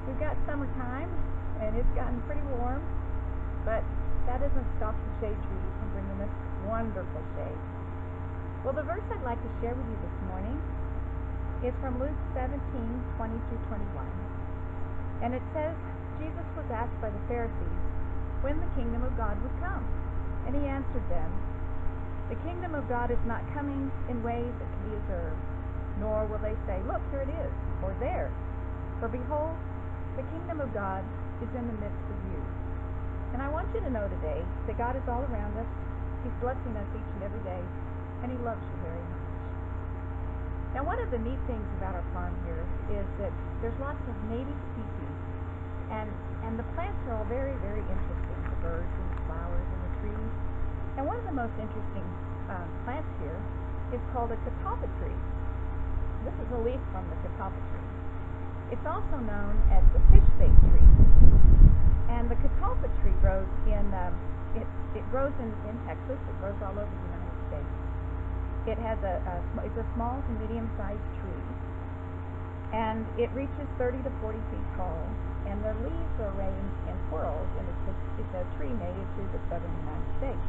We've got summertime, and it's gotten pretty warm, but that doesn't stop the shade trees from bringing us wonderful shade. Well, the verse I'd like to share with you this morning is from Luke 17:20-21. And it says, Jesus was asked by the Pharisees when the kingdom of God would come. And he answered them, the kingdom of God is not coming in ways that can be observed, nor will they say, look, here it is, or there. For behold, the kingdom of God is in the midst of you. And I want you to know today that God is all around us. He's blessing us each and every day, and he loves you very much. Now, one of the neat things about our farm here is that there's lots of native species, and the plants are all very, very interesting, the birds and the flowers and the trees. And one of the most interesting plants here is called a catalpa tree. This is a leaf from the catalpa tree. It's also known as the fish bait tree. And the catalpa tree grows it grows in Texas. It grows all over the United States. It's a small to medium-sized tree, and it reaches 30 to 40 feet tall. And the leaves are arranged in whorls, and it's a tree native to the southern United States.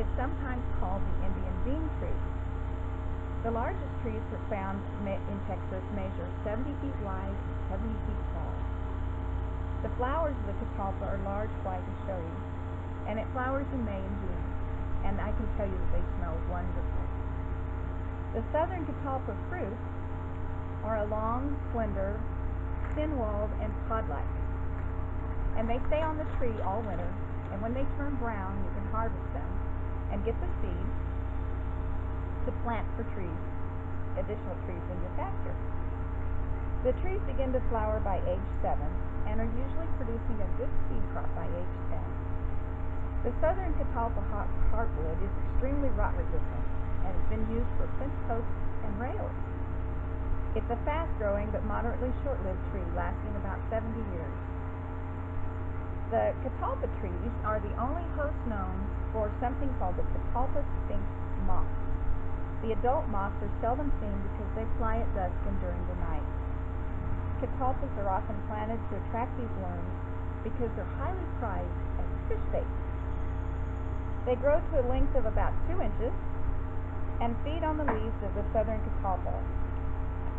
It's sometimes called the Indian bean tree. The largest trees are found in Texas measure 70 feet wide and 70 feet tall. The flowers of the catalpa are large, white, and showy, and it flowers in May and June, and I can tell you that they smell wonderful. The southern catalpa fruit are a long, slender, thin-walled, and pod-like, and they stay on the tree all winter, and when they turn brown, you can harvest them and get the seeds to plant for additional trees in your pasture. The trees begin to flower by age 7 and are usually producing a good seed crop by age 10. The southern catalpa heartwood is extremely rot resistant and has been used for fence posts and rails. It's a fast-growing but moderately short-lived tree lasting about 70 years. The catalpa trees are the only host known for something called the catalpa sphinx moth. The adult moths are seldom seen because they fly at dusk and during the night. Catalpas are often planted to attract these worms because they're highly prized as fish bait. They grow to a length of about 2 inches and feed on the leaves of the southern catalpa.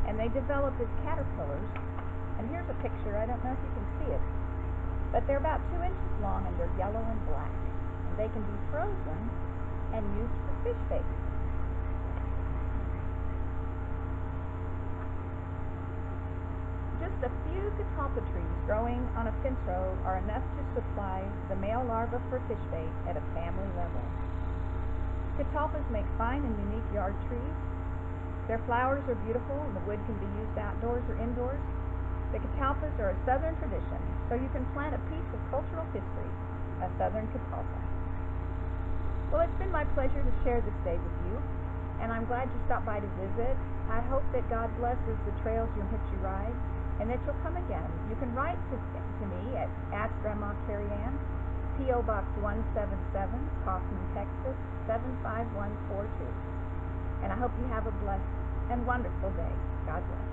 And they develop as caterpillars. And here's a picture. I don't know if you can see it, but they're about 2 inches long and they're yellow and black. And they can be frozen and used for fish bait. Just a few catalpa trees growing on a fence row are enough to supply the male larva for fish bait at a family level. Catalpas make fine and unique yard trees. Their flowers are beautiful and the wood can be used outdoors or indoors. The catalpas are a southern tradition, so you can plant a piece of cultural history, a southern catalpa. Well, it's been my pleasure to share this day with you, and I'm glad you stopped by to visit. I hope that God blesses the trails and hips you ride, and that you'll come again. You can write to me at Ask GranMa Carrie Anne, P.O. Box 177, Kaufman, Texas 75142. And I hope you have a blessed and wonderful day. God bless.